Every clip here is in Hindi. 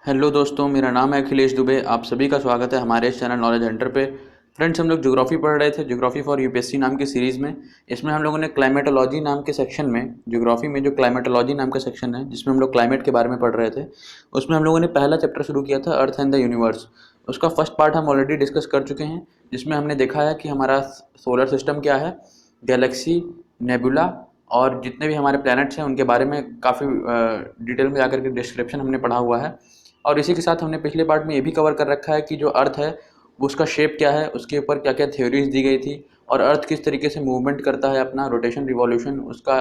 हेलो दोस्तों, मेरा नाम है अखिलेश दुबे। आप सभी का स्वागत है हमारे इस चैनल नॉलेज हंटर पे। फ्रेंड्स, हम लोग ज्योग्राफी पढ़ रहे थे, ज्योग्राफी फॉर यूपीएससी नाम की सीरीज़ में। इसमें हम लोगों ने क्लाइमेटोलॉजी नाम के सेक्शन में, ज्योग्राफी में जो क्लाइमेटोलॉजी नाम का सेक्शन है जिसमें हम लोग क्लाइमेट के बारे में पढ़ रहे थे, उसमें हम लोगों ने पहला चैप्टर शुरू किया था, अर्थ एंड द यूनिवर्स। उसका फर्स्ट पार्ट हम ऑलरेडी डिस्कस कर चुके हैं, जिसमें हमने देखा है कि हमारा सोलर सिस्टम क्या है, गैलेक्सी, नेबुला और जितने भी हमारे प्लैनेट्स हैं उनके बारे में काफ़ी डिटेल में जाकर के डिस्क्रिप्शन हमने पढ़ा हुआ है। और इसी के साथ हमने पिछले पार्ट में ये भी कवर कर रखा है कि जो अर्थ है उसका शेप क्या है, उसके ऊपर क्या क्या थ्योरीज दी गई थी, और अर्थ किस तरीके से मूवमेंट करता है, अपना रोटेशन रिवॉल्यूशन, उसका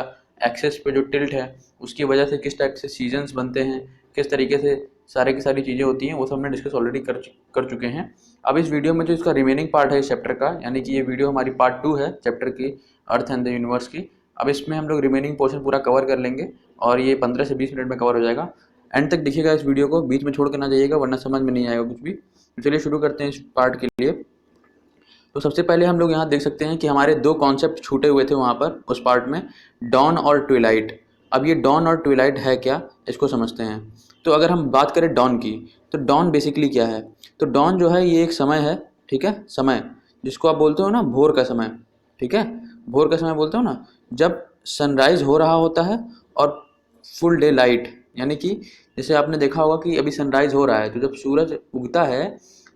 एक्सेस पे जो टिल्ट है उसकी वजह से किस टाइप से सीजन्स बनते हैं, किस तरीके से सारे की सारी चीज़ें होती हैं, वो सब हमने डिस्कस ऑलरेडी कर चुके हैं। अब इस वीडियो में जो इसका रिमेनिंग पार्ट है इस चैप्टर का, यानी कि ये वीडियो हमारी पार्ट 2 है चैप्टर की, अर्थ एंड द यूनिवर्स की। अब इसमें हम लोग रिमेनिंग पोर्शन पूरा कवर कर लेंगे और ये 15 से 20 मिनट में कवर हो जाएगा। एंड तक देखिएगा इस वीडियो को, बीच में छोड़ के ना जाइएगा वरना समझ में नहीं आएगा कुछ भी। तो चलिए शुरू करते हैं इस पार्ट के लिए। तो सबसे पहले हम लोग यहाँ देख सकते हैं कि हमारे दो कॉन्सेप्ट छूटे हुए थे वहाँ पर उस पार्ट में, डॉन और ट्विलाइट। अब ये डॉन और ट्विलाइट है क्या, इसको समझते हैं। तो अगर हम बात करें डॉन की, तो डॉन बेसिकली क्या है। तो डॉन जो है ये एक समय है, ठीक है, समय जिसको आप बोलते हो ना भोर का समय, ठीक है, भोर का समय बोलते हो ना, जब सनराइज हो रहा होता है और फुल डे लाइट, यानी कि जैसे आपने देखा होगा कि अभी सनराइज हो रहा है तो जब सूरज उगता है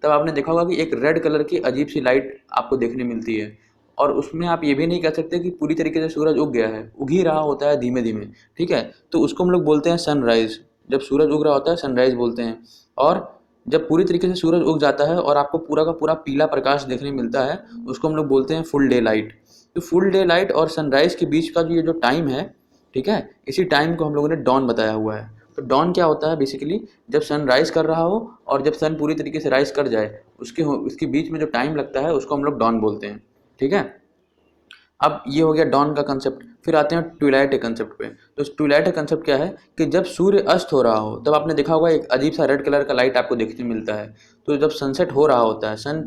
तब आपने देखा होगा कि एक रेड कलर की अजीब सी लाइट आपको देखने मिलती है। और उसमें आप ये भी नहीं कह सकते कि पूरी तरीके से सूरज उग गया है, उग ही रहा होता है धीमे धीमे, ठीक है। तो उसको हम लोग बोलते हैं सनराइज। जब सूरज उग रहा होता है सनराइज बोलते हैं। और जब पूरी तरीके से सूरज उग जाता है और आपको पूरा का पूरा पीला प्रकाश देखने मिलता है, उसको हम लोग बोलते हैं फुल डे लाइट। तो फुल डे लाइट और सनराइज के बीच का जो ये जो टाइम है, ठीक है, इसी टाइम को हम लोगों ने डॉन बताया हुआ है। तो डॉन क्या होता है बेसिकली, जब सन राइज कर रहा हो और जब सन पूरी तरीके से राइज कर जाए, उसके बीच में जो टाइम लगता है उसको हम लोग डॉन बोलते हैं, ठीक है। अब ये हो गया डॉन का कंसेप्ट। फिर आते हैं ट्विलाइट के कंसेप्ट पे। तो ट्विलाइट का कंसेप्ट क्या है कि जब सूर्य अस्त हो रहा हो तब आपने देखा होगा एक अजीब सा रेड कलर का लाइट आपको देखने मिलता है। तो जब सनसेट हो रहा होता है, सन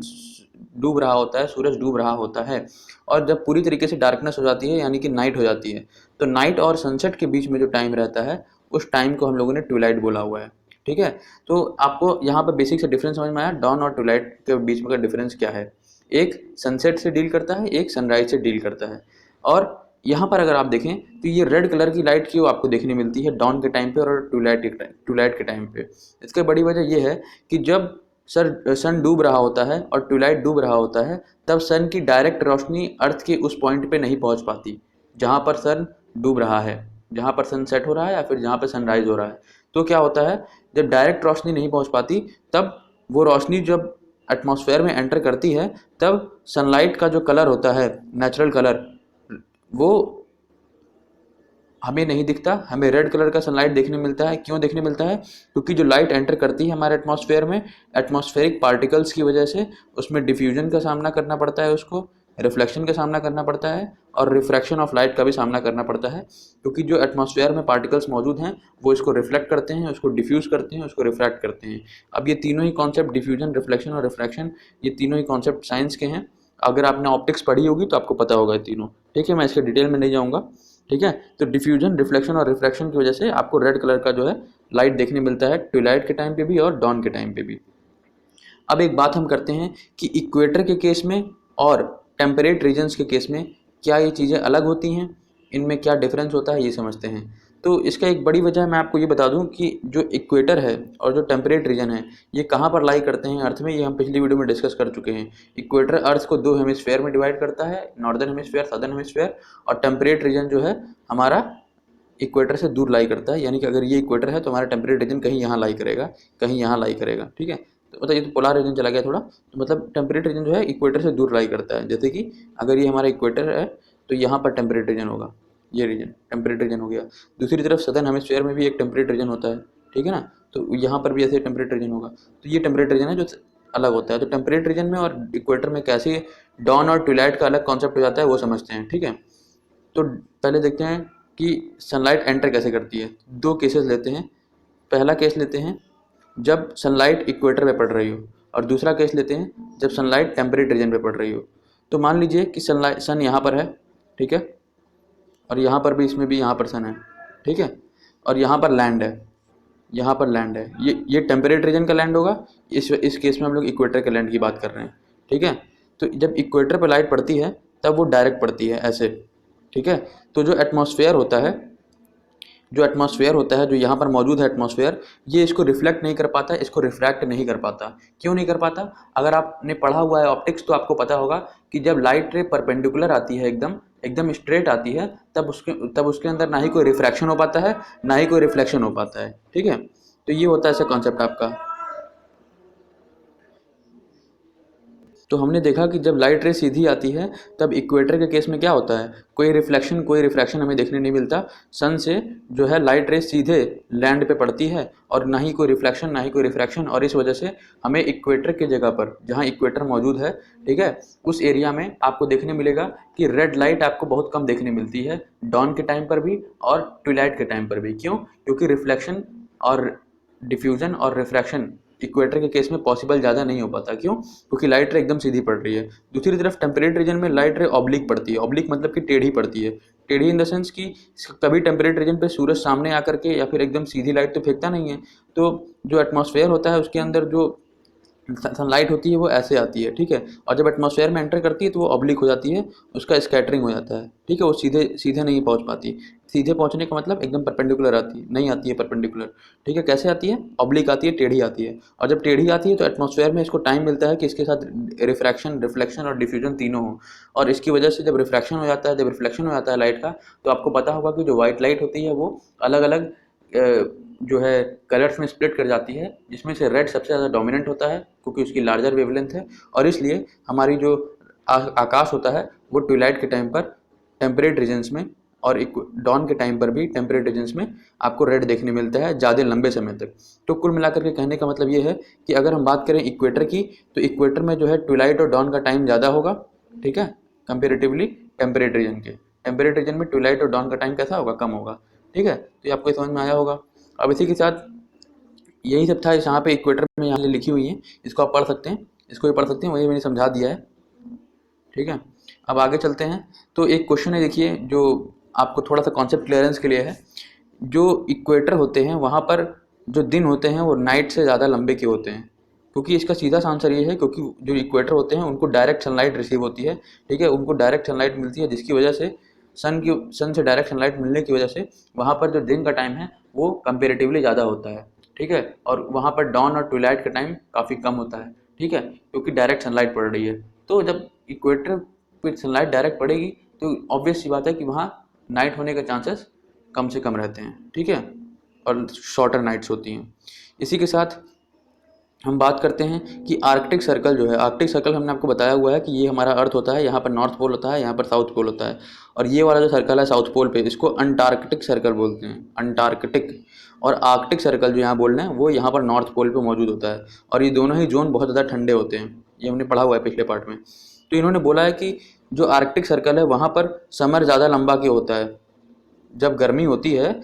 डूब रहा होता है, सूरज डूब रहा होता है, और जब पूरी तरीके से डार्कनेस हो जाती है यानी कि नाइट हो जाती है, तो नाइट और सनसेट के बीच में जो टाइम रहता है उस टाइम को हम लोगों ने ट्विलाइट बोला हुआ है, ठीक है। तो आपको यहाँ पर बेसिक से डिफरेंस समझ में आया, डॉन और ट्विलाइट के बीच में का डिफरेंस क्या है। एक सनसेट से डील करता है, एक सनराइज से डील करता है। और यहाँ पर अगर आप देखें तो ये रेड कलर की लाइट क्यों आपको देखने मिलती है डॉन के टाइम पे और ट्विलाइट के टाइम पे। इसकी बड़ी वजह ये है कि जब सन डूब रहा होता है और ट्विलाइट डूब रहा होता है, तब सन की डायरेक्ट रोशनी अर्थ के उस पॉइंट पे नहीं पहुंच पाती जहाँ पर सन डूब रहा है, जहाँ पर सन सेट हो रहा है या फिर जहाँ पर सनराइज हो रहा है। तो क्या होता है, जब डायरेक्ट रोशनी नहीं पहुंच पाती, तब वो रोशनी जब एटमॉस्फेयर में एंटर करती है, तब सनलाइट का जो कलर होता है, नेचुरल कलर, वो हमें नहीं दिखता। हमें रेड कलर का सनलाइट देखने मिलता है। क्यों देखने मिलता है, क्योंकि जो लाइट एंटर करती है हमारे एटमॉस्फेयर में, एटमॉस्फेरिक पार्टिकल्स की वजह से उसमें डिफ्यूजन का सामना करना पड़ता है, उसको रिफ्लेक्शन का सामना करना पड़ता है, और रिफ्रैक्शन ऑफ लाइट का भी सामना करना पड़ता है। क्योंकि जो एटमॉस्फेयर में पार्टिकल्स मौजूद हैं वो इसको रिफ्लेक्ट करते हैं, उसको डिफ्यूज़ करते हैं, उसको रिफ्रैक्ट करते हैं। अब ये तीनों ही कॉन्सेप्ट, डिफ्यूजन, रिफ्लेक्शन और रिफ्रैक्शन, ये तीनों ही कॉन्सेप्ट साइंस के हैं। अगर आपने ऑप्टिक्स पढ़ी होगी तो आपको पता होगा ये तीनों, ठीक है। मैं इसके डिटेल में नहीं जाऊँगा, ठीक है। तो डिफ्यूजन, रिफ्लेक्शन और रिफ्रैक्शन की वजह से आपको रेड कलर का जो है लाइट देखने मिलता है ट्विलाइट के टाइम पे भी और डॉन के टाइम पे भी। अब एक बात हम करते हैं कि इक्वेटर के केस में और टेम्परेट रीजन्स के केस में क्या ये चीज़ें अलग होती हैं, इनमें क्या डिफरेंस होता है, ये समझते हैं। तो इसका एक बड़ी वजह मैं आपको ये बता दूं कि जो इक्वेटर है और जो टेम्परेट रीजन है ये कहाँ पर लाई करते हैं अर्थ में, ये हम पिछली वीडियो में डिस्कस कर चुके हैं। इक्वेटर अर्थ को दो हेमिस्फेयर में डिवाइड करता है, नॉर्दर्न हेमिस्फेयर, सदर्न हेमिस्फेयर। और टेम्परेट रीजन जो है हमारा इक्वेटर से दूर लाई करता है, यानी कि अगर ये इक्वेटर है तो हमारा टेम्परेट रीजन कहीं यहाँ लाई करेगा, कहीं यहाँ लाई करेगा, ठीक है। तो मतलब ये तो पोलर रीजन चला गया थोड़ा, तो मतलब टेम्परेट रीजन जो है इक्वेटर से दूर लाई करता है। जैसे कि अगर ये हमारा इक्वेटर है तो यहाँ पर टेम्परेट रीजन होगा, ये रीजन टेम्परेट रीजन हो गया। दूसरी तरफ सदर्न हेमिस्फीयर में भी एक टेम्परेट रीजन होता है, ठीक है ना। तो यहाँ पर भी ऐसे टेम्परेट रीजन होगा। तो ये टेम्परेट रीजन है जो अलग होता है। तो टेम्परेट रीजन में और इक्वेटर में कैसे डॉन और ट्विलाइट का अलग कॉन्सेप्ट हो जाता है वो समझते हैं, ठीक है। तो पहले देखते हैं कि सनलाइट एंटर कैसे करती है। दो केसेस लेते हैं। पहला केस लेते हैं जब सनलाइट इक्वेटर पे पड़ रही हो, और दूसरा केस लेते हैं जब सनलाइट टेम्परेट रीजन पे पड़ रही हो। तो मान लीजिए कि सन यहाँ पर है, ठीक है, और यहाँ पर भी, इसमें भी यहाँ पर सन है, ठीक है, और यहाँ पर लैंड है, यहाँ पर लैंड है, ये टेम्परेट रीजन का लैंड होगा। इस केस में हम लोग इक्वेटर के लैंड की बात कर रहे हैं, ठीक है। तो जब इक्वेटर पर लाइट पड़ती है तब वो डायरेक्ट पड़ती है ऐसे, ठीक है। तो जो एटमॉस्फेयर होता है जो यहाँ पर मौजूद है एटमॉस्फेयर, ये इसको रिफ्लेक्ट नहीं कर पाता, इसको रिफ्रैक्ट नहीं कर पाता। क्यों नहीं कर पाता? अगर आपने पढ़ा हुआ है ऑप्टिक्स तो आपको पता होगा कि जब लाइट रे परपेंडिकुलर आती है, एकदम एकदम स्ट्रेट आती है, तब उसके अंदर ना ही कोई रिफ्रैक्शन हो पाता है, ना ही कोई रिफ्लेक्शन हो पाता है, ठीक है। तो ये होता है ऐसा कॉन्सेप्ट आपका। तो हमने देखा कि जब लाइट रे सीधी आती है तब इक्वेटर के केस में क्या होता है, कोई रिफ्लेक्शन हमें देखने नहीं मिलता। सन से जो है लाइट रे सीधे लैंड पे पड़ती है और ना ही कोई रिफ्लेक्शन ना ही कोई रिफ्रैक्शन, और इस वजह से हमें इक्वेटर की जगह पर जहाँ इक्वेटर मौजूद है, ठीक है, उस एरिया में आपको देखने मिलेगा कि रेड लाइट आपको बहुत कम देखने मिलती है, डॉन के टाइम पर भी और ट्विलाइट के टाइम पर भी। क्यों? क्योंकि रिफ्लेक्शन और डिफ्यूजन और रिफ्रैक्शन इक्वेटर के केस में पॉसिबल ज़्यादा नहीं हो पाता। क्यों? क्योंकि लाइट रे एकदम सीधी पड़ रही है। दूसरी तरफ टेम्परेट रीजन में लाइट रे ऑब्लिक पड़ती है। ऑब्लिक मतलब कि टेढ़ी पड़ती है। टेढ़ी इन द सेंस कि कभी टेम्परेट रीजन पे सूरज सामने आकर के या फिर एकदम सीधी लाइट तो फेंकता नहीं है। तो जो एटमॉस्फेयर होता है उसके अंदर जो सनलाइट होती है वो ऐसे आती है, ठीक है। और जब एटमॉस्फेयर में एंटर करती है तो वो ऑब्लिक हो जाती है, उसका स्कैटरिंग हो जाता है, ठीक है। वो सीधे सीधे नहीं पहुंच पाती। सीधे पहुंचने का मतलब एकदम परपेंडिकुलर आती है, नहीं आती है परपेंडिकुलर, ठीक है। कैसे आती है? ऑब्लिक आती है, टेढ़ी आती है। और जब टेढ़ी आती है तो एटमॉस्फेयर में इसको टाइम मिलता है कि इसके साथ रिफ्रैक्शन, रिफ्लेक्शन और डिफ्यूजन तीनों हो। और इसकी वजह से जब रिफ्रैक्शन हो जाता है, जब रिफ्लेक्शन हो जाता है लाइट का, तो आपको पता होगा कि जो वाइट लाइट होती है वो अलग अलग जो है कलर्स में स्प्लिट कर जाती है, जिसमें से रेड सबसे ज़्यादा डोमिनेंट होता है क्योंकि उसकी लार्जर वेवलेंथ है। और इसलिए हमारी जो आकाश होता है वो ट्विलाइट के टाइम पर टेम्परेट रीजन्स में और डॉन के टाइम पर भी टेम्परेट रीजन्स में आपको रेड देखने मिलता है ज़्यादा लंबे समय तक। तो कुल मिलाकर के कहने का मतलब ये है कि अगर हम बात करें इक्वेटर की, तो इक्वेटर में जो है ट्विलाइट और डॉन का टाइम ज़्यादा होगा, ठीक है, कंपेरेटिवली टेम्परेट रीजन के। टेम्परेट रीजन में ट्विलाइट और डॉन का टाइम कैसा होगा? कम होगा, ठीक है। तो ये आपको समझ में आया होगा। अब इसी के साथ यही सब था यहाँ पे इक्वेटर में यहाँ लिखी हुई है, इसको आप पढ़ सकते हैं, इसको भी पढ़ सकते हैं, वही मैंने समझा दिया है, ठीक है। अब आगे चलते हैं। तो एक क्वेश्चन है, देखिए, जो आपको थोड़ा सा कॉन्सेप्ट क्लियरेंस के लिए है। जो इक्वेटर होते हैं वहाँ पर जो दिन होते हैं वो नाइट से ज़्यादा लंबे क्यों होते हैं? क्योंकि इसका सीधा सा आंसर ये है, क्योंकि जो इक्वेटर होते हैं उनको डायरेक्ट सनलाइट रिसीव होती है, ठीक है, उनको डायरेक्ट सनलाइट मिलती है, जिसकी वजह से सन से डायरेक्ट सनलाइट मिलने की वजह से वहाँ पर जो दिन का टाइम है वो कंपेरेटिवली ज़्यादा होता है, ठीक है। और वहाँ पर डॉन और ट्विलाइट का टाइम काफ़ी कम होता है, ठीक है, क्योंकि डायरेक्ट सनलाइट पड़ रही है। तो जब इक्वेटर पे सनलाइट डायरेक्ट पड़ेगी तो ऑब्वियस सी बात है कि वहाँ नाइट होने के चांसेस कम से कम रहते हैं, ठीक है, और शॉर्टर नाइट्स होती हैं। इसी के साथ हम बात करते हैं कि आर्कटिक सर्कल जो है, आर्कटिक सर्कल हमने आपको बताया हुआ है कि ये हमारा अर्थ होता है, यहाँ पर नॉर्थ पोल होता है, यहाँ पर साउथ पोल होता है, और ये वाला जो सर्कल है साउथ पोल पे, इसको अंटार्कटिक सर्कल बोलते हैं, अंटार्कटिक। और आर्कटिक सर्कल जो यहाँ बोल रहे हैं वो यहाँ पर नॉर्थ पोल पे मौजूद होता है, और ये दोनों ही जोन बहुत ज़्यादा ठंडे होते हैं, ये हमने पढ़ा हुआ है पिछले पार्ट में। तो इन्होंने बोला है कि जो आर्कटिक सर्कल है वहाँ पर समर ज़्यादा लंबा क्यों होता है? जब गर्मी होती है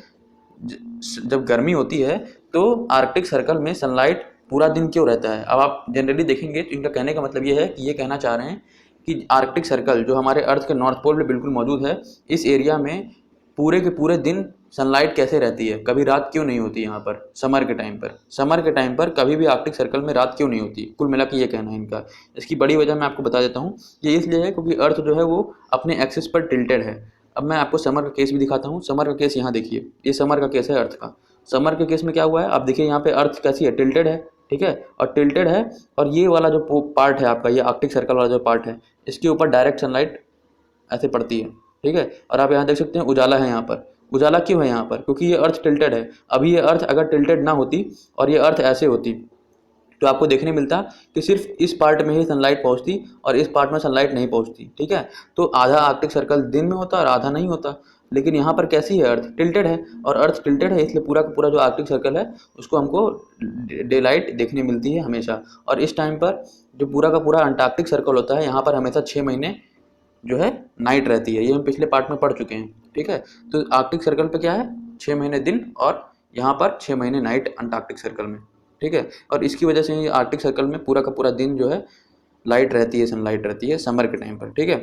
जब गर्मी होती है तो आर्कटिक सर्कल में सनलाइट पूरा दिन क्यों रहता है? अब आप जनरली देखेंगे तो इनका कहने का मतलब ये है कि ये कहना चाह रहे हैं कि आर्कटिक सर्कल जो हमारे अर्थ के नॉर्थ पोल पे बिल्कुल मौजूद है, इस एरिया में पूरे के पूरे दिन सनलाइट कैसे रहती है, कभी रात क्यों नहीं होती यहाँ पर समर के टाइम पर? समर के टाइम पर कभी भी आर्कटिक सर्कल में रात क्यों नहीं होती? कुल मिला के ये कहना है इनका। इसकी बड़ी वजह मैं आपको बता देता हूँ। ये इसलिए है क्योंकि अर्थ जो है वो अपने एक्सिस पर टिल्टेड है। अब मैं आपको समर का केस भी दिखाता हूँ। समर का केस यहाँ देखिए, ये समर का केस है अर्थ का। समर के केस में क्या हुआ है आप देखिए, यहाँ पे अर्थ कैसी है, टिल्टेड है, ठीक है, और टिल्टेड है, और ये वाला जो पार्ट है आपका, ये आर्कटिक सर्कल वाला जो पार्ट है, इसके ऊपर डायरेक्ट सनलाइट ऐसे पड़ती है, ठीक है। और आप यहाँ देख सकते हैं उजाला है यहाँ पर। उजाला क्यों है यहाँ पर? क्योंकि ये अर्थ टिल्टेड है। अभी ये अर्थ अगर टिल्टेड ना होती और ये अर्थ ऐसे होती तो आपको देखने मिलता कि सिर्फ इस पार्ट में ही सनलाइट पहुँचती और इस पार्ट में सनलाइट नहीं पहुँचती, ठीक है। तो आधा आर्कटिक सर्कल दिन में होता और आधा नहीं होता। लेकिन यहाँ पर कैसी है, अर्थ टिल्टेड है, और अर्थ टिल्टेड है इसलिए पूरा का पूरा जो आर्कटिक सर्कल है उसको हमको डे लाइट देखने मिलती है हमेशा। और इस टाइम पर जो पूरा का पूरा अंटार्कटिक सर्कल होता है यहाँ पर हमेशा 6 महीने जो है नाइट रहती है। ये हम पिछले पार्ट में पढ़ चुके हैं, ठीक है। तो आर्कटिक सर्कल पे क्या है, 6 महीने दिन और यहाँ पर 6 महीने नाइट अंटार्कटिक सर्कल में, ठीक है। और इसकी वजह से ये आर्कटिक सर्कल में पूरा का पूरा दिन जो है लाइट रहती है, सनलाइट रहती है समर के टाइम पर, ठीक है।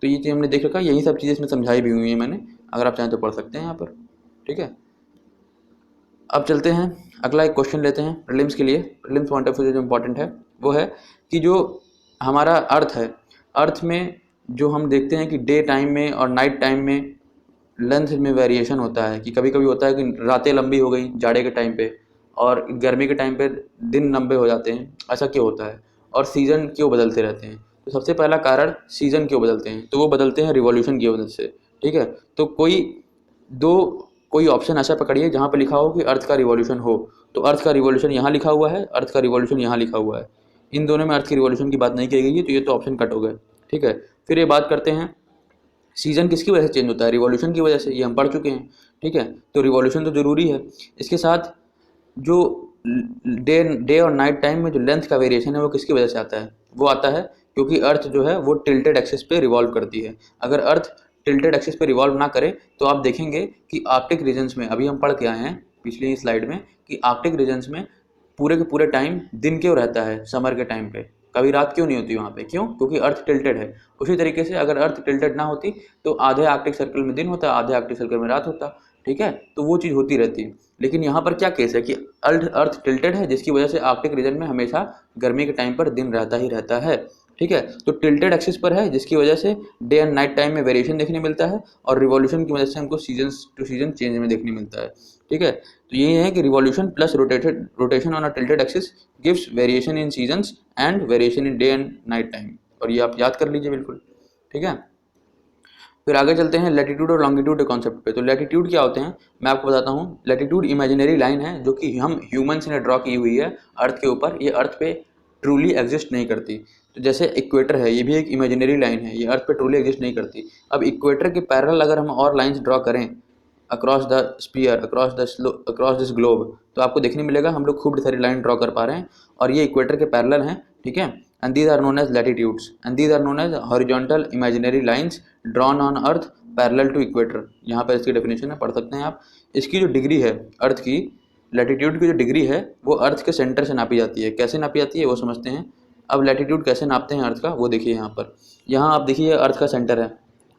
तो ये चीज़ हमने देख रखा है, यही सब चीज़ें इसमें समझाई भी हुई है मैंने, अगर आप चाहें तो पढ़ सकते हैं यहाँ पर, ठीक है। अब चलते हैं, अगला एक क्वेश्चन लेते हैं प्रीलिम्स के लिए। प्रीलिम्स पॉइंट ऑफ व्यू जो इम्पोर्टेंट है वो है कि जो हमारा अर्थ है, अर्थ में जो हम देखते हैं कि डे टाइम में और नाइट टाइम में लेंथ में वेरिएशन होता है, कि कभी कभी होता है कि रातें लंबी हो गई जाड़े के टाइम पे और गर्मी के टाइम पे दिन लंबे हो जाते हैं, ऐसा क्यों होता है, और सीज़न क्यों बदलते रहते हैं। तो सबसे पहला कारण सीज़न क्यों बदलते हैं, तो वो बदलते हैं रिवॉल्यूशन की वजह से। ठीक है, तो कोई ऑप्शन ऐसा पकड़िए जहाँ पे लिखा हो कि अर्थ का रिवॉल्यूशन हो, तो अर्थ का रिवॉल्यूशन यहाँ लिखा हुआ है, अर्थ का रिवॉल्यूशन यहाँ लिखा हुआ है, इन दोनों में अर्थ की रिवॉल्यूशन की बात नहीं की गई है, तो ये तो ऑप्शन कट हो गए। ठीक है, फिर ये बात करते हैं सीज़न किसकी वजह से चेंज होता है, रिवॉल्यूशन की वजह से, ये हम पढ़ चुके हैं। ठीक है, तो रिवॉल्यूशन तो ज़रूरी है। इसके साथ जो डे और नाइट टाइम में जो लेंथ का वेरिएशन है वो किसकी वजह से आता है, वो आता है क्योंकि अर्थ जो है वो टिल्टेड एक्सिस पे रिवॉल्व करती है। अगर अर्थ टिल्टेड एक्सिस पे रिवॉल्व ना करे तो आप देखेंगे कि आर्कटिक रीजन्स में, अभी हम पढ़ के आए हैं पिछली स्लाइड में, कि आर्कटिक रीजन्स में पूरे के पूरे टाइम दिन क्यों रहता है, समर के टाइम पे कभी रात क्यों नहीं होती वहाँ पे, क्यों, क्योंकि अर्थ टिल्टेड है। उसी तरीके से अगर अर्थ टिल्टेड ना होती तो आधे आर्कटिक सर्कल में दिन होता, आधे आर्कटिक सर्कल में रात होता। ठीक है, तो वो चीज़ होती रहती है। लेकिन यहाँ पर क्या केस है कि अर्थ टिल्टेड है, जिसकी वजह से आर्कटिक रीजन में हमेशा गर्मी के टाइम पर दिन रहता ही रहता है। ठीक है, तो टिल्टेड एक्सिस पर है जिसकी वजह से डे एंड नाइट टाइम में वेरिएशन देखने मिलता है, और रिवॉल्यूशन की वजह से हमको सीजन टू सीजन चेंज में देखने मिलता है। ठीक है, तो यही है कि revolution plus rotation on a tilted axis gives variation in seasons and variation in day and night time, और ये आप याद कर लीजिए बिल्कुल। ठीक है, फिर आगे चलते हैं लैटिट्यूड और लॉन्गिट्यूड के कॉन्सेप्ट पे। तो लैटिट्यूड क्या होते हैं मैं आपको बताता हूँ। लैटिट्यूड इमेजिनरी लाइन है जो कि हम ह्यूमंस ने ड्रॉ की हुई है अर्थ के ऊपर, ये अर्थ पे ट्रूली एग्जिस्ट नहीं करती। तो जैसे इक्वेटर है, ये भी एक इमेजिनरी लाइन है, ये अर्थ पे ट्रूली एग्जिस्ट नहीं करती। अब इक्वेटर के पैरेलल अगर हम और लाइंस ड्रॉ करें across the sphere, across this globe, तो आपको देखने मिलेगा हम लोग खूब सारी लाइन ड्रॉ कर पा रहे हैं, और ये इक्वेटर के पैरेलल हैं। ठीक है, and these are known as latitudes and these are known as horizontal imaginary lines drawn on earth parallel to equator। यहाँ पर इसकी डेफिनेशन है, पढ़ सकते हैं आप। इसकी जो डिग्री है अर्थ की, लैटिट्यूड की जो डिग्री है वो अर्थ के सेंटर से नापी जाती है। कैसे नापी जाती है वो समझते हैं। अब लैटिट्यूड कैसे नापते हैं अर्थ का वो देखिए यहाँ पर। यहाँ आप देखिए अर्थ का सेंटर है।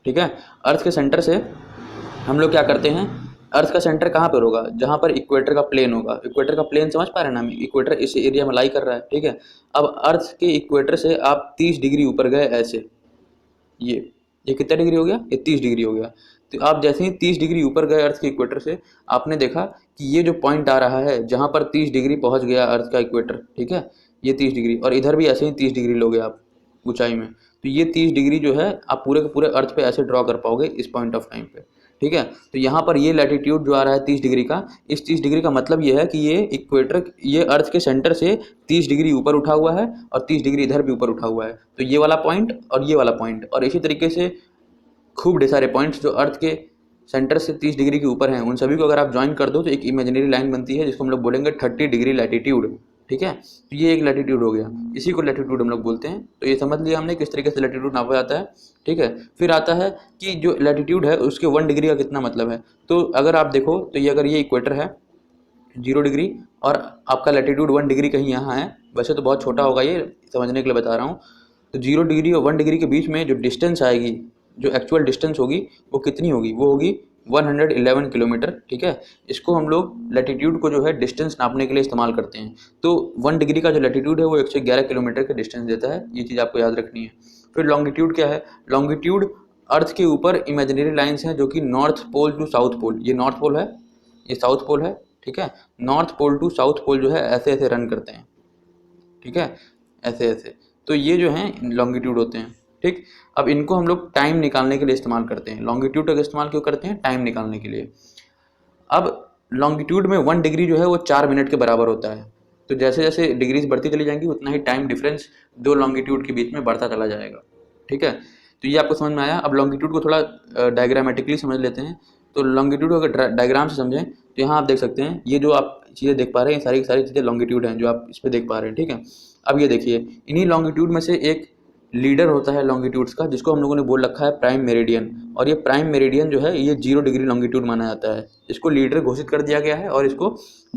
ठीक है, अर्थ के सेंटर से हम लोग क्या करते हैं, अर्थ का सेंटर कहाँ पर होगा, जहाँ पर इक्वेटर का प्लेन होगा। इक्वेटर का प्लेन समझ पा रहे हैं ना, हम इक्वेटर इस एरिया में लाई कर रहा है। ठीक है, अब अर्थ के इक्वेटर से आप 30 डिग्री ऊपर गए ऐसे, ये कितना डिग्री हो गया, ये 30 डिग्री हो गया। तो आप जैसे ही 30 डिग्री ऊपर गए अर्थ के इक्वेटर से, आपने देखा कि ये जो पॉइंट आ रहा है जहाँ पर 30 डिग्री पहुँच गया अर्थ का इक्वेटर। ठीक है, ये 30 डिग्री, और इधर भी ऐसे ही 30 डिग्री लोगे आप ऊंचाई में, तो ये 30 डिग्री जो है आप पूरे के पूरे अर्थ पे ऐसे ड्रॉ कर पाओगे इस पॉइंट ऑफ टाइम पे। ठीक है, तो यहाँ पर ये लैटिट्यूड जो आ रहा है 30 डिग्री का, इस 30 डिग्री का मतलब ये है कि ये इक्वेटर, ये अर्थ के सेंटर से 30 डिग्री ऊपर उठा हुआ है और 30 डिग्री इधर भी ऊपर उठा हुआ है। तो ये वाला पॉइंट और ये वाला पॉइंट, और इसी तरीके से खूब ढेर सारे पॉइंट्स जो अर्थ के सेंटर से 30 डिग्री के ऊपर हैं, उन सभी को अगर आप ज्वाइन कर दो तो एक इमेजिनरी लाइन बनती है जिसको हम लोग बोलेंगे 30 डिग्री लैटिट्यूड। ठीक है, तो ये एक लैटिट्यूड हो गया, इसी को लैटिट्यूड हम लोग बोलते हैं। तो ये समझ लिया हमने किस तरीके से लैटिट्यूड नापा जाता है। ठीक है, फिर आता है कि जो लैटिट्यूड है उसके 1 डिग्री का कितना मतलब है। तो अगर आप देखो तो ये अगर ये इक्वेटर है 0 डिग्री और आपका लैटिट्यूड 1 डिग्री कहीं यहाँ है, वैसे तो बहुत छोटा होगा, ये समझने के लिए बता रहा हूँ। तो 0 डिग्री और 1 डिग्री के बीच में जो डिस्टेंस आएगी, जो एक्चुअल डिस्टेंस होगी वो कितनी होगी, वो होगी 111 किलोमीटर। ठीक है, इसको हम लोग लैटिट्यूड को जो है डिस्टेंस नापने के लिए इस्तेमाल करते हैं। तो 1 डिग्री का जो लैटिट्यूड है वो 111 किलोमीटर का डिस्टेंस देता है, ये चीज़ आपको याद रखनी है। फिर लॉन्गिट्यूड क्या है, लॉन्गिट्यूड अर्थ के ऊपर इमेजिनरी लाइंस हैं जो कि north pole to south pole, ये नॉर्थ पोल है, ये साउथ पोल है। ठीक है, north pole to south pole जो है ऐसे ऐसे रन करते हैं। ठीक है, ऐसे ऐसे, तो ये जो हैं लॉन्गिट्यूड होते हैं। ठीक, अब इनको हम लोग टाइम निकालने के लिए इस्तेमाल करते हैं। लॉन्गिट्यूड का इस्तेमाल क्यों करते हैं, टाइम निकालने के लिए। अब लॉन्गिट्यूड में 1 डिग्री जो है वो 4 मिनट के बराबर होता है। तो जैसे जैसे डिग्रीज बढ़ती चली जाएंगी उतना ही टाइम डिफरेंस दो लॉन्गिट्यूड के बीच में बढ़ता चला जाएगा। ठीक है, तो ये आपको समझ में आया। अब लॉन्गिट्यूड को थोड़ा डायग्रामेटिकली समझ लेते हैं। तो लॉन्गिट्यूड को अगर डायग्राम से समझें तो यहाँ आप देख सकते हैं, ये जो आप चीज़ें देख पा रहे हैं सारी की सारी चीज़ें लॉन्गिट्यूड हैं जो आप इस पर देख पा रहे हैं। ठीक है, अब ये देखिए, इन्हीं लॉन्गिट्यूड में से एक लीडर होता है लॉन्गिट्यूड्स का, जिसको हम लोगों ने बोल रखा है प्राइम मेरिडियन, और ये प्राइम मेरिडियन जो है ये 0 डिग्री लॉन्गिट्यूड माना जाता है। इसको लीडर घोषित कर दिया गया है और इसको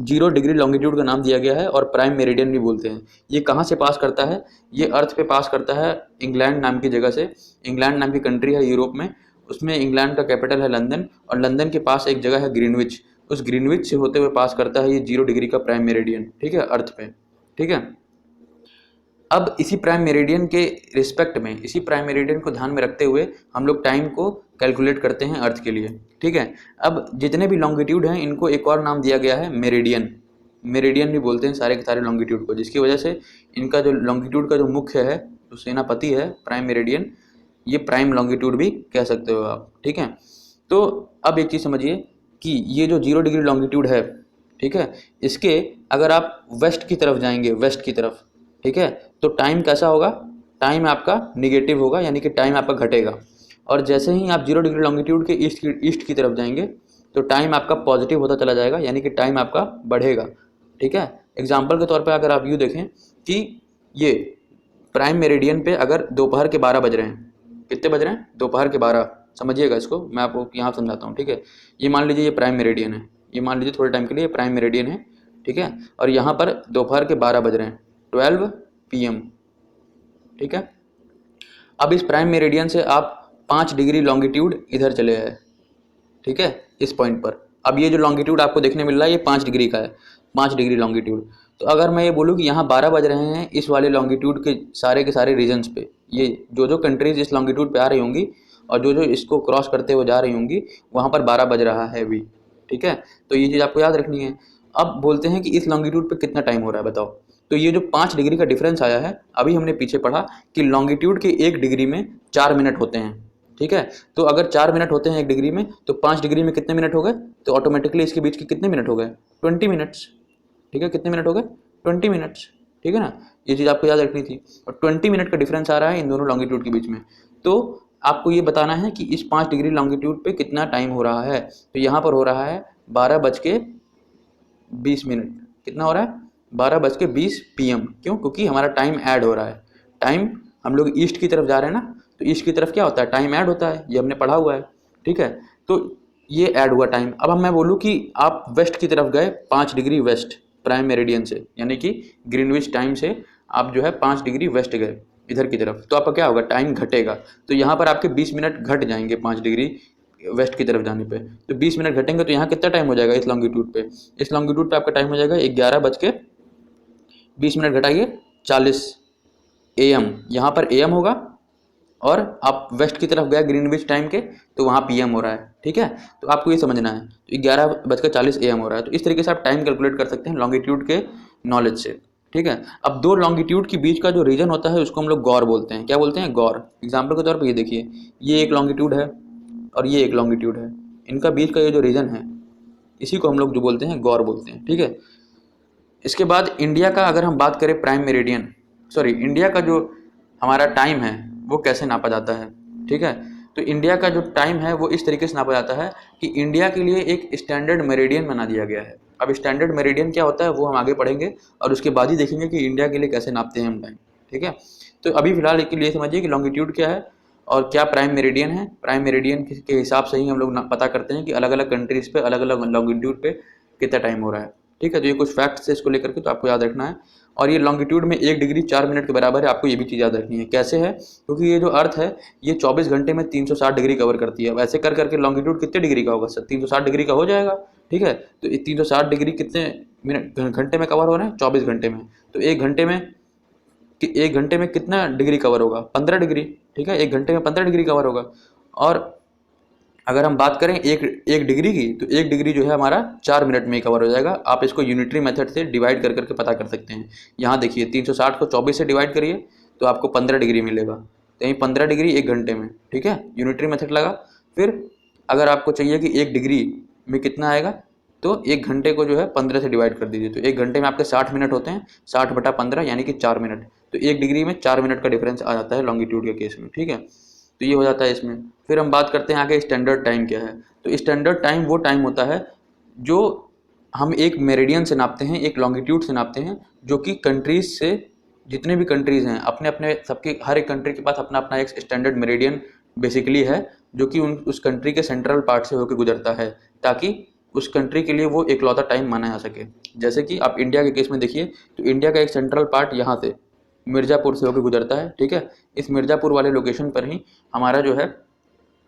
0 डिग्री लॉन्गिट्यूड का नाम दिया गया है, और प्राइम मेरिडियन भी बोलते हैं। ये कहाँ से पास करता है, ये अर्थ पे पास करता है इंग्लैंड नाम की जगह से। इंग्लैंड नाम की कंट्री है यूरोप में, उसमें इंग्लैंड का कैपिटल है लंदन, और लंदन के पास एक जगह है ग्रीनविच, उस ग्रीनविच से होते हुए पास करता है ये 0 डिग्री का प्राइम मेरिडियन, ठीक है, अर्थ पे, ठीक है। अब इसी प्राइम मेरिडियन के रिस्पेक्ट में, इसी प्राइम मेरिडियन को ध्यान में रखते हुए हम लोग टाइम को कैलकुलेट करते हैं अर्थ के लिए, ठीक है। अब जितने भी लॉन्गिट्यूड हैं इनको एक और नाम दिया गया है मेरिडियन, मेरिडियन भी बोलते हैं सारे के सारे लॉन्गिट्यूड को, जिसकी वजह से इनका जो लॉन्गिट्यूड का जो मुख्य है, जो सेनापति है प्राइम मेरिडियन, ये प्राइम लॉन्गिट्यूड भी कह सकते हो आप, ठीक है। तो अब एक चीज़ समझिए कि ये जो 0 डिग्री लॉन्गिट्यूड है, ठीक है, इसके अगर आप वेस्ट की तरफ जाएंगे, वेस्ट की तरफ, ठीक है, तो टाइम कैसा होगा, टाइम आपका निगेटिव होगा, यानी कि टाइम आपका घटेगा। और जैसे ही आप 0 डिग्री लॉन्गिट्यूड के ईस्ट की तरफ जाएंगे तो टाइम आपका पॉजिटिव होता चला जाएगा, यानी कि टाइम आपका बढ़ेगा, ठीक है। एग्जाम्पल के तौर पे अगर आप यूँ देखें कि ये प्राइम मेरिडियन पे अगर दोपहर के 12 बज रहे हैं, कितने बज रहे हैं, दोपहर के 12, समझिएगा इसको, मैं आपको यहाँ समझाता हूँ, ठीक है। ये मान लीजिए ये प्राइम मेरिडियन है, ये मान लीजिए थोड़े टाइम के लिए प्राइम मेरिडियन है, ठीक है, और यहाँ पर दोपहर के 12 बज रहे हैं, 12 PM, ठीक है। अब इस प्राइम मेरिडियन से आप 5 डिग्री लॉन्गिट्यूड इधर चले आए, ठीक है, इस पॉइंट पर। अब ये जो लॉन्गिट्यूड आपको देखने मिल रहा है ये 5 डिग्री का है, 5 डिग्री लॉन्गिट्यूड। तो अगर मैं ये बोलूँ कि यहाँ 12 बज रहे हैं इस वाले लॉन्गिट्यूड के सारे रीजन्स पे, ये जो कंट्रीज इस लॉन्गिट्यूड पे आ रही होंगी और जो इसको क्रॉस करते हुए जा रही होंगी, वहाँ पर 12 बज रहा है अभी, ठीक है। तो ये चीज़ आपको याद रखनी है। अब बोलते हैं कि इस लॉन्गिट्यूड पे कितना टाइम हो रहा है बताओ। तो ये जो 5 डिग्री का डिफरेंस आया है, अभी हमने पीछे पढ़ा कि लॉन्गिट्यूड के 1 डिग्री में 4 मिनट होते हैं, ठीक है। तो अगर 4 मिनट होते हैं 1 डिग्री में, तो 5 डिग्री में कितने मिनट हो गए, तो ऑटोमेटिकली इसके बीच के कितने मिनट हो गए, 20 मिनट्स, ठीक है। कितने मिनट हो गए, 20 मिनट्स, ठीक है ना। ये चीज़ आपको याद रखनी थी। और 20 मिनट का डिफरेंस आ रहा है इन दोनों लॉन्गिट्यूड के बीच में। तो आपको ये बताना है कि इस 5 डिग्री लॉन्गिट्यूड पे कितना टाइम हो रहा है। तो यहाँ पर हो रहा है 12:20। कितना हो रहा है, 12:20 PM। क्यों, क्योंकि हमारा टाइम ऐड हो रहा है। टाइम, हम लोग ईस्ट की तरफ जा रहे हैं ना, तो ईस्ट की तरफ क्या होता है, टाइम ऐड होता है, ये हमने पढ़ा हुआ है, ठीक है। तो ये ऐड हुआ टाइम। अब मैं बोलूँ कि आप वेस्ट की तरफ गए 5 डिग्री वेस्ट प्राइम मेरिडियन से, यानी कि ग्रीनविच टाइम से आप जो है 5 डिग्री वेस्ट गए इधर की तरफ, तो आपका क्या होगा, टाइम घटेगा। तो यहाँ पर आपके 20 मिनट घट जाएंगे 5 डिग्री वेस्ट की तरफ जाने पे। तो 20 मिनट घटेंगे, तो यहाँ कितना टाइम हो जाएगा इस लॉन्गिट्यूड पे, इस लॉन्गिट्यूड पे आपका टाइम हो जाएगा 11:20 घटाइए 40 AM। यहाँ पर AM होगा, और आप वेस्ट की तरफ गए ग्रीनविच टाइम के, तो वहाँ PM हो रहा है, ठीक है। तो आपको ये समझना है, तो 11:40 AM हो रहा है। तो इस तरीके से आप टाइम कैलकुलेट कर सकते हैं लॉन्गिट्यूड के नॉलेज से, ठीक है। अब दो लॉन्गिट्यूड के बीच का जो रीजन होता है उसको हम लोग गौर बोलते हैं। क्या बोलते हैं, गौर। एग्जाम्पल के तौर पर ये देखिए, ये एक लॉन्गिट्यूड है और ये एक लॉन्गिट्यूड है, इनका बीच का ये जो रीजन है इसी को हम लोग जो बोलते हैं गौर बोलते हैं, ठीक है। इसके बाद इंडिया का अगर हम बात करें, प्राइम मेरिडियन, सॉरी, इंडिया का जो हमारा टाइम है वो कैसे नापा जाता है, ठीक है। तो इंडिया का जो टाइम है वो इस तरीके से नापा जाता है कि इंडिया के लिए एक स्टैंडर्ड मेरिडियन बना दिया गया है। अब स्टैंडर्ड मेरिडियन क्या होता है वो हम आगे पढ़ेंगे, और उसके बाद ही देखेंगे कि इंडिया के लिए कैसे नापते हैं हम टाइम, ठीक है। तो अभी फिलहाल के लिए समझिए कि लॉन्गिट्यूड क्या है और क्या प्राइम मेरिडियन है। प्राइम मेरिडियन के हिसाब से ही हम लोग पता करते हैं कि अलग अलग कंट्रीज़ पे अलग अलग लॉन्गिट्यूड पे कितना टाइम हो रहा है, ठीक है। तो ये कुछ फैक्ट्स है इसको लेकर के, तो आपको याद रखना है। और ये लॉन्गिट्यूड में 1 डिग्री 4 मिनट के बराबर है, आपको ये भी चीज़ याद रखनी है। कैसे है, क्योंकि ये जो अर्थ है ये 24 घंटे में 360 डिग्री कवर करती है। वैसे कर करके लॉन्गिट्यूड कितने डिग्री का होगा सर, 360 डिग्री का हो जाएगा, ठीक है। तो 360 डिग्री कितने मिनट घंटे में कवर हो रहे हैं, 24 घंटे में। तो 1 घंटे में कितना डिग्री कवर होगा, 15 डिग्री, ठीक है। 1 घंटे में 15 डिग्री कवर होगा। और अगर हम बात करें एक डिग्री की, तो 1 डिग्री जो है हमारा 4 मिनट में कवर हो जाएगा। आप इसको यूनिटरी मेथड से डिवाइड कर करके पता कर सकते हैं। यहाँ देखिए 360 को 24 से डिवाइड करिए तो आपको 15 डिग्री मिलेगा। तो यही 15 डिग्री 1 घंटे में, ठीक है, यूनिटरी मेथड लगा। फिर अगर आपको चाहिए कि 1 डिग्री में कितना आएगा, तो 1 घंटे को जो है 15 से डिवाइड कर दीजिए। तो 1 घंटे में आपके 60 मिनट होते हैं, 60/15 यानी कि 4 मिनट। तो 1 डिग्री में 4 मिनट का डिफरेंस आ जाता है लॉन्गिट्यूड के केस में, ठीक है। तो ये हो जाता है इसमें। फिर हम बात करते हैं आगे स्टैंडर्ड टाइम क्या है। तो स्टैंडर्ड टाइम वो टाइम होता है जो हम एक मेरिडियन से नापते हैं, एक लॉन्गिट्यूड से नापते हैं, जो कि कंट्रीज से, जितने भी कंट्रीज़ हैं अपने अपने, सबके हर एक कंट्री के पास अपना अपना एक स्टैंडर्ड मेरिडियन बेसिकली है, जो कि उस कंट्री के सेंट्रल पार्ट से होकर गुजरता है, ताकि उस कंट्री के लिए वो इकलौता टाइम माना जा सके। जैसे कि आप इंडिया के केस में देखिए, तो इंडिया का एक सेंट्रल पार्ट यहाँ से मिर्ज़ापुर से होकर गुजरता है, ठीक है। इस मिर्ज़ापुर वाले लोकेशन पर ही हमारा जो है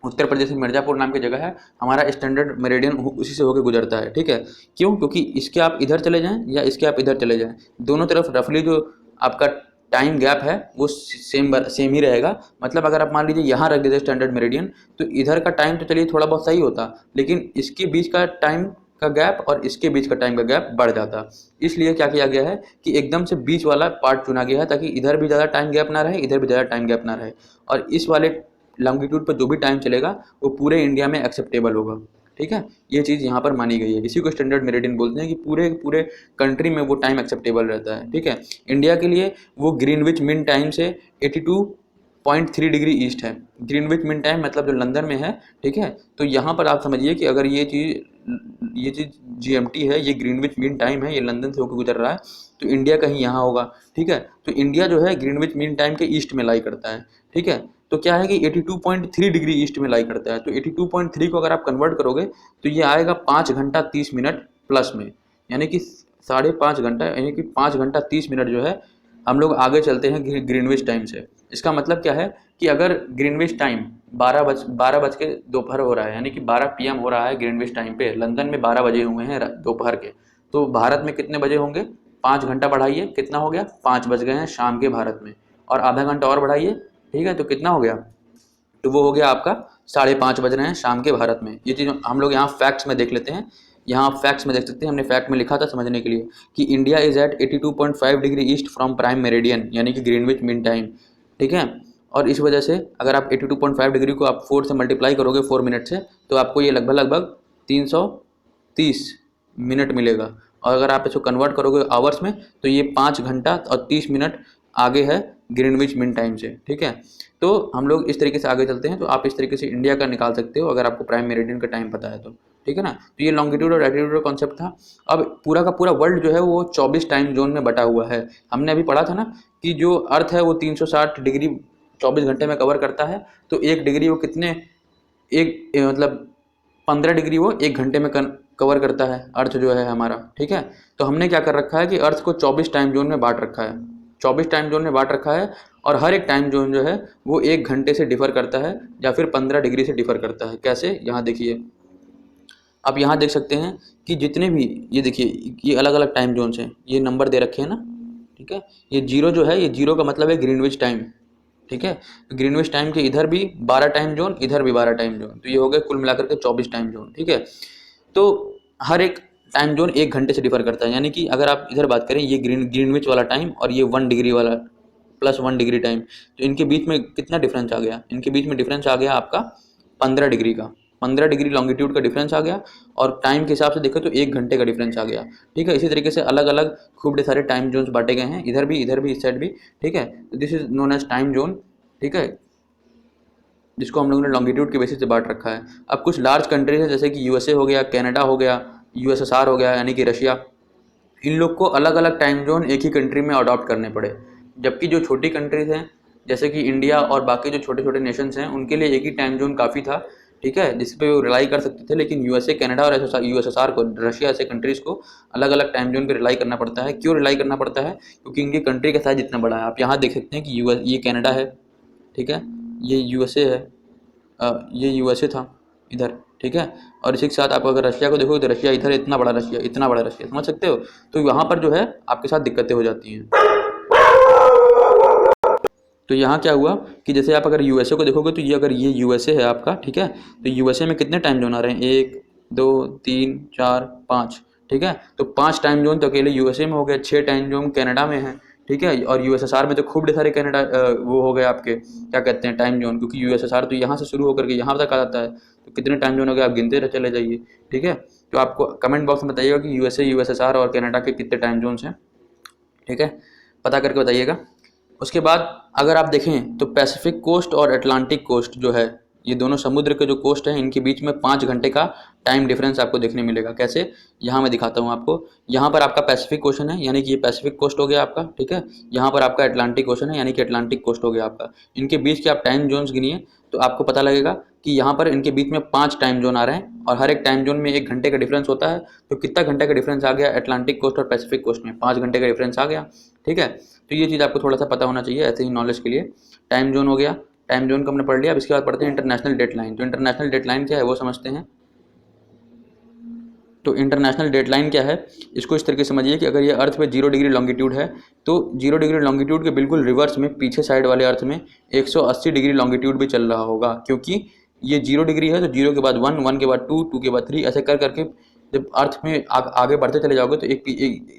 उत्तर प्रदेश में मिर्ज़ापुर नाम की जगह है, हमारा स्टैंडर्ड मेरिडियन उसी से होकर गुजरता है, ठीक है। क्यों? क्योंकि इसके आप इधर चले जाएँ या इसके आप इधर चले जाएँ, दोनों तरफ रफली जो आपका टाइम गैप है वो सेम ही रहेगा। मतलब अगर आप मान लीजिए यहाँ रख देते स्टैंडर्ड मेरिडियन, तो इधर का टाइम तो चलिए थोड़ा बहुत सही होता, लेकिन इसके बीच का टाइम का गैप और इसके बीच का टाइम का गैप बढ़ जाता। इसलिए क्या किया गया है कि एकदम से बीच वाला पार्ट चुना गया है, ताकि इधर भी ज़्यादा टाइम गैप ना रहे, इधर भी ज़्यादा टाइम गैप ना रहे, और इस वाले लॉन्गिट्यूड पर जो भी टाइम चलेगा वो पूरे इंडिया में एक्सेप्टेबल होगा, ठीक है। ये चीज़ यहाँ पर मानी गई है, इसी को स्टैंडर्ड मेरिडियन बोलते हैं कि पूरे पूरे कंट्री में वो टाइम एक्सेप्टेबल रहता है, ठीक है। इंडिया के लिए वो ग्रीनविच मीन टाइम से 82.3 डिग्री ईस्ट है। ग्रीनविच मीन टाइम मतलब जो लंदन में है, ठीक है। तो यहाँ पर आप समझिए कि अगर ये चीज़ जीएमटी है, ये ग्रीनविच मीन टाइम है, ये लंदन से होकर गुजर रहा है, तो इंडिया कहीं यहाँ होगा, ठीक है। तो इंडिया जो है ग्रीनविच मीन टाइम के ईस्ट में लाई करता है, ठीक है। तो क्या है कि 82.3 डिग्री ईस्ट में लाई करता है, तो 82.3 को अगर आप कन्वर्ट करोगे तो ये आएगा 5 घंटा 30 मिनट प्लस में, यानी कि 5.5 घंटा, यानी कि 5 घंटा 30 मिनट जो है हम लोग आगे चलते हैं ग्रीनविच टाइम से। इसका मतलब क्या है कि अगर ग्रीनविच टाइम 12 बज के दोपहर हो रहा है, यानी कि 12 PM हो रहा है ग्रीनविच टाइम पे, लंदन में 12 बजे हुए हैं दोपहर के, तो भारत में कितने बजे होंगे? 5 घंटा बढ़ाइए, कितना हो गया? 5 बज गए हैं शाम के भारत में, और आधा घंटा और बढ़ाइए, ठीक है, तो कितना हो गया? तो वो हो गया आपका 5:30 बज रहे हैं शाम के भारत में। ये चीज़ हम लोग यहाँ फैक्ट्स में देख लेते हैं, यहाँ आप फैक्ट्स में देख सकते हैं, हमने फैक्ट में लिखा था समझने के लिए कि India is at 82.5 degree east from prime meridian, यानी कि ग्रीनविच मीन टाइम, ठीक है। और इस वजह से अगर आप 82.5 डिग्री को आप 4 से मल्टीप्लाई करोगे 4 मिनट से, तो आपको ये लगभग 330 मिनट मिलेगा, और अगर आप इसको कन्वर्ट करोगे आवर्स में तो ये 5 घंटा और 30 मिनट आगे है ग्रीनविच मीन टाइम से, ठीक है। तो हम लोग इस तरीके से आगे चलते हैं, तो आप इस तरीके से इंडिया का निकाल सकते हो अगर आपको प्राइम मेरिडियन का टाइम पता है तो, ठीक है ना। तो ये लॉन्गिट्यूड और लैटिट्यूड का कॉन्सेप्ट था। अब पूरा का पूरा वर्ल्ड जो है वो 24 टाइम जोन में बटा हुआ है। हमने अभी पढ़ा था ना कि जो अर्थ है वो 360 डिग्री 24 घंटे में कवर करता है, तो 1 डिग्री वो कितने, मतलब 15 डिग्री वो 1 घंटे में कवर करता है अर्थ जो है हमारा, ठीक है। तो हमने क्या कर रखा है कि अर्थ को 24 टाइम जोन में बांट रखा है, 24 टाइम जोन में बांट रखा है, और हर एक टाइम जोन जो है वो 1 घंटे से डिफर करता है या फिर 15 डिग्री से डिफर करता है। कैसे? यहाँ देखिए, आप यहाँ देख सकते हैं कि जितने भी, ये देखिए ये अलग अलग टाइम जोन्स हैं, ये नंबर दे रखे हैं ना, ठीक है। ये 0 जो है, ये 0 का मतलब है ग्रीनविच टाइम, ठीक है। तो ग्रीनविच टाइम के इधर भी 12 टाइम जोन, इधर भी 12 टाइम जोन, तो ये हो गए कुल मिलाकर के 24 टाइम जोन, ठीक है। तो हर एक टाइम जोन 1 घंटे से डिफर करता है, यानी कि अगर आप इधर बात करें, ये ग्रीनविच वाला टाइम और ये 1 डिग्री वाला प्लस 1 डिग्री टाइम, तो इनके बीच में कितना डिफरेंस आ गया? इनके बीच में डिफरेंस आ गया आपका 15 डिग्री का, 15 डिग्री लॉन्गिट्यूड का डिफरेंस आ गया, और टाइम के हिसाब से देखें तो 1 घंटे का डिफरेंस आ गया, ठीक है। इसी तरीके से अलग अलग खूब सारे टाइम जोन्स बांटे गए हैं, इधर भी इस साइड भी, ठीक है। This is known as time zone, ठीक है, जिसको हम लोगों ने लॉन्गिट्यूड के बेसिस से बांट रखा है। अब कुछ लार्ज कंट्रीज है जैसे कि यूएसए हो गया, कनाडा हो गया, यूएसएसआर हो गया यानी कि रशिया, इन लोग को अलग अलग टाइम जोन एक ही कंट्री में अडॉप्ट करने पड़े, जबकि जो छोटी कंट्रीज हैं जैसे कि इंडिया और बाकी जो छोटे छोटे नेशंस हैं उनके लिए एक ही टाइम जोन काफ़ी था, ठीक है, जिस पे वो रिलाई कर सकते थे। लेकिन यूएसए, कनाडा और यूएसएसआर को, रशिया ऐसे कंट्रीज़ को अलग अलग टाइम जोन पे रिलाई करना पड़ता है। क्यों रिलाई करना पड़ता है? क्योंकि इनकी कंट्री का साइज इतना बड़ा है। आप यहाँ देख सकते हैं कि ये कनाडा है, ठीक है, ये यूएसए है, ये यूएसए था इधर, ठीक है। और इसी के साथ आप अगर रशिया को देखोगे तो रशिया इधर, इतना बड़ा रशिया, इतना बड़ा रशिया, समझ सकते हो। तो यहाँ पर जो है आपके साथ दिक्कतें हो जाती हैं। तो यहाँ क्या हुआ कि जैसे आप अगर यूएसए को देखोगे तो ये, अगर ये यूएसए है आपका, ठीक है, तो यूएसए में कितने टाइम जोन आ रहे हैं? 1 2 3 4 5, ठीक है। तो 5 टाइम जोन तो अकेले यूएसए में हो गए, 6 टाइम जोन कनाडा में है, ठीक है। और यूएसएसआर में तो खूब सारे कनाडा वो हो गए आपके, क्या कहते हैं, टाइम जोन, क्योंकि यूएसएसआर तो यहाँ से शुरू होकर के यहाँ तक आ जाता है। तो कितने टाइम जोन हो गए आप गिनते रह चले जाइए, ठीक है। तो आपको कमेंट बॉक्स में बताइएगा कि यूएसए, यूएसएसआर और कनाडा के कितने टाइम जोन्स हैं, ठीक है, पता करके बताइएगा। उसके बाद अगर आप देखें तो पैसिफिक कोस्ट और अटलांटिक कोस्ट जो है, ये दोनों समुद्र के जो कोस्ट हैं, इनके बीच में 5 घंटे का टाइम डिफरेंस आपको देखने मिलेगा। कैसे? यहाँ मैं दिखाता हूँ आपको। यहाँ पर आपका पैसिफिक ओशन है, यानी कि ये पैसिफिक कोस्ट हो गया आपका, ठीक है। यहाँ पर आपका अटलांटिक ओशन है, यानी कि अटलांटिक कोस्ट हो गया आपका। इनके बीच के आप टाइम जोन्स गिनिए तो आपको पता लगेगा कि यहाँ पर इनके बीच में 5 टाइम जोन आ रहे हैं, और हर एक टाइम जोन में 1 घंटे का डिफरेंस होता है। तो कितना घंटे का डिफरेंस आ गया अटलांटिक कोस्ट और पैसिफिक कोस्ट में? 5 घंटे का डिफरेंस आ गया, ठीक है। तो ये चीज़ आपको थोड़ा सा पता होना चाहिए ऐसे ही नॉलेज के लिए। टाइम जोन हो गया, टाइम जोन को हमने पढ़ लिया। अब इसके बाद पढ़ते हैं इंटरनेशनल डेडलाइन। तो इंटरनेशनल डेडलाइन क्या है वो समझते हैं। तो इंटरनेशनल डेडलाइन क्या है, इसको इस तरीके से समझिए कि अगर ये अर्थ पे 0 डिग्री लॉन्गिट्यूड है तो 0 डिग्री लॉन्गिट्यूड के बिल्कुल रिवर्स में पीछे साइड वाले अर्थ में 180 डिग्री लॉन्गिट्यूड भी चल रहा होगा, क्योंकि ये 0 डिग्री है तो 0 के बाद 1, 1 के बाद 2, 2 के बाद 3, ऐसे कर करके जब अर्थ में आगे बढ़ते चले जाओगे तो एक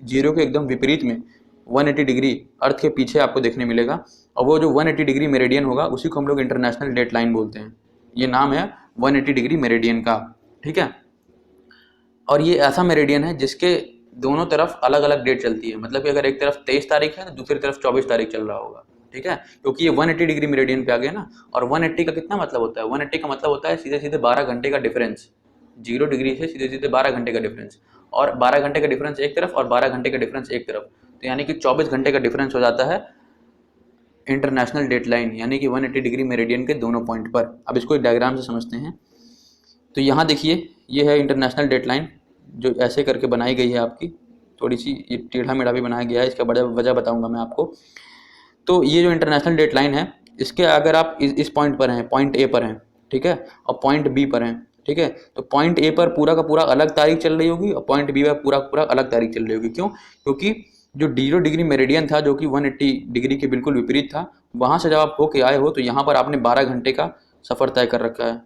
0 के एकदम विपरीत में 180 डिग्री अर्थ के पीछे आपको देखने मिलेगा, और वो जो 180 डिग्री मेरिडियन होगा उसी को हम लोग इंटरनेशनल डेडलाइन बोलते हैं। ये नाम है 180 डिग्री मेरिडियन का, ठीक है। और ये ऐसा मेरिडियन है जिसके दोनों तरफ अलग अलग डेट चलती है, मतलब कि अगर एक तरफ 23 तारीख है तो दूसरी तरफ 24 तारीख चल रहा होगा, ठीक है, क्योंकि ये 180 डिग्री मेरिडियन पे आ गया ना। और 180 का कितना मतलब होता है, 180 का मतलब होता है सीधे सीधे 12 घंटे का डिफरेंस, 0 डिग्री से सीधे सीधे 12 घंटे का डिफरेंस, और 12 घंटे का डिफरेंस एक तरफ और 12 घंटे का डिफरेंस एक तरफ, तो यानी कि 24 घंटे का डिफरेंस हो जाता है इंटरनेशनल डेडलाइन, यानी कि 180 डिग्री मेरिडियन के दोनों पॉइंट पर। अब इसको एक डायग्राम से समझते हैं। तो यहाँ देखिए ये है इंटरनेशनल डेडलाइन जो ऐसे करके बनाई गई है आपकी, थोड़ी सी ये टेढ़ा मेढ़ा भी बनाया गया है, इसका बड़ा वजह बताऊंगा मैं आपको। तो ये जो इंटरनेशनल डेडलाइन है इसके अगर आप इस पॉइंट पर हैं, पॉइंट ए पर हैं, ठीक है, और पॉइंट बी पर हैं, ठीक है, तो पॉइंट ए पर पूरा का पूरा अलग तारीख चल रही होगी और पॉइंट बी पर पूरा का पूरा अलग तारीख चल रही होगी। क्यों? क्योंकि जो 0 डिग्री मेरिडियन था जो कि 180 डिग्री के बिल्कुल विपरीत था, वहाँ से जब आप होके आए हो तो यहाँ पर आपने 12 घंटे का सफ़र तय कर रखा है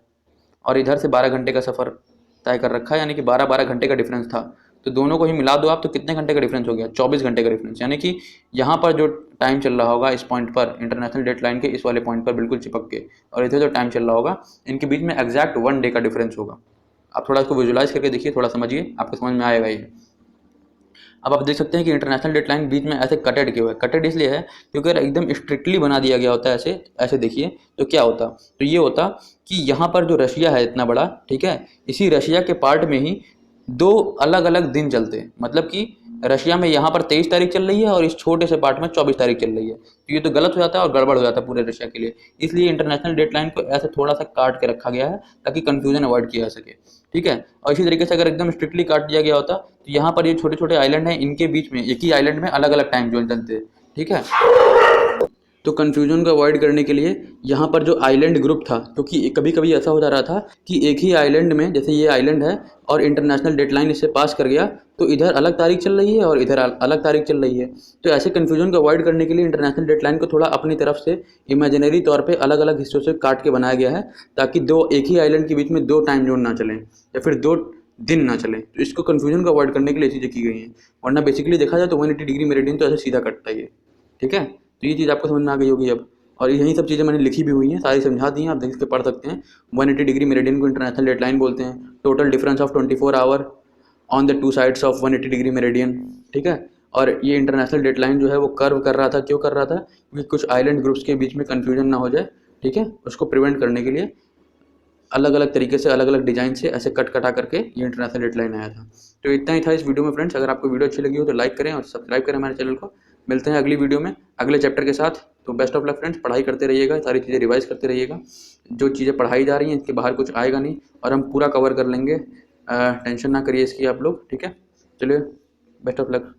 और इधर से 12 घंटे का सफ़र तय कर रखा है, यानी कि 12 घंटे का डिफरेंस था। तो दोनों को ही मिला दो आप तो कितने घंटे का डिफरेंस हो गया, 24 घंटे का डिफरेंस, यानी कि यहाँ पर जो टाइम चल रहा होगा इस पॉइंट पर इंटरनेशनल डेडलाइन के इस वाले पॉइंट पर बिल्कुल चिपक के, और इधर जो टाइम चल रहा होगा इनके बीच में एग्जैक्ट 1 डे का डिफरेंस होगा। आप थोड़ा इसको विजुलाइज करके देखिए, थोड़ा समझिए, आपको समझ में आएगा ये। अब आप देख सकते हैं कि इंटरनेशनल डेडलाइन बीच में ऐसे कटेड किया हुआ है। कटेड इसलिए है क्योंकि अगर एकदम स्ट्रिक्टली बना दिया गया होता है ऐसे ऐसे देखिए तो क्या होता, तो ये होता कि यहाँ पर जो रशिया है इतना बड़ा, ठीक है, इसी रशिया के पार्ट में ही 2 अलग अलग दिन चलते, मतलब कि रशिया में यहाँ पर 23 तारीख चल रही है और इस छोटे से पार्ट में 24 तारीख चल रही है, तो ये तो गलत हो जाता है और गड़बड़ हो जाता है पूरे रशिया के लिए। इसलिए इंटरनेशनल डेडलाइन को ऐसे थोड़ा सा काट के रखा गया है ताकि कंफ्यूजन अवॉइड किया जा सके, ठीक है। और इसी तरीके से अगर एकदम स्ट्रिक्टली काट दिया गया होता तो यहाँ पर ये छोटे छोटे आइलैंड हैं, इनके बीच में एक ही आइलैंड में अलग अलग टाइम जोन चलते हैं, ठीक है। तो कन्फ्यूजन को अवॉइड करने के लिए यहाँ पर जो आइलैंड ग्रुप था, क्योंकि कभी कभी ऐसा हो जा रहा था कि एक ही आइलैंड में, जैसे ये आइलैंड है और इंटरनेशनल डेडलाइन इससे पास कर गया तो इधर अलग तारीख चल रही है और इधर अलग तारीख चल रही है। तो ऐसे कन्फ्यूजन को अवॉइड करने के लिए इंटरनेशनल डेडलाइन को थोड़ा अपनी तरफ से इमेजिनरी तौर पर अलग अलग हिस्सों से काट के बनाया गया है ताकि एक ही आइलैंड के बीच में 2 टाइम जोन ना चलें या फिर 2 दिन ना चले। तो इसको कन्फ्यूजन को अवॉइड करने के लिए चीज़ें की गई हैं, वरना बेसिकली देखा जाए तो 180 डिग्री मेरिडियन तो ऐसे सीधा कटता है, ठीक है। तो ये चीज़ आपको समझ में आ गई होगी अब, और यही सब चीज़ें मैंने लिखी भी हुई हैं, सारी समझा दी हैं, आप देख के पढ़ सकते हैं। 180 डिग्री मेरिडियन को इंटरनेशनल डेडलाइन बोलते हैं। Total difference of 24 hour on the 2 sides of 180 degree meridian, ठीक है। और ये इंटरनेशनल डेडलाइन जो है वो कर्व कर रहा था, क्यों कर रहा था, क्योंकि कुछ आइलैंड ग्रुप्स के बीच में कन्फ्यूजन ना हो जाए, ठीक है, उसको प्रिवेंट करने के लिए अलग अलग तरीके से अलग अलग डिजाइन से ऐसे कट कटा करके ये इंटरनेशनल डेडलाइन आया था। तो इतना ही था इस वीडियो में फ्रेंड्स। अगर आपको वीडियो अच्छी लगी हो तो लाइक करें और सब्सक्राइब करें हमारे चैनल को। मिलते हैं अगली वीडियो में अगले चैप्टर के साथ। तो बेस्ट ऑफ लक फ्रेंड्स, पढ़ाई करते रहिएगा, सारी चीज़ें रिवाइज करते रहिएगा। जो चीज़ें पढ़ाई जा रही हैं इसके बाहर कुछ आएगा नहीं और हम पूरा कवर कर लेंगे, टेंशन ना करिए इसकी आप लोग, ठीक है। चलिए, बेस्ट ऑफ लक।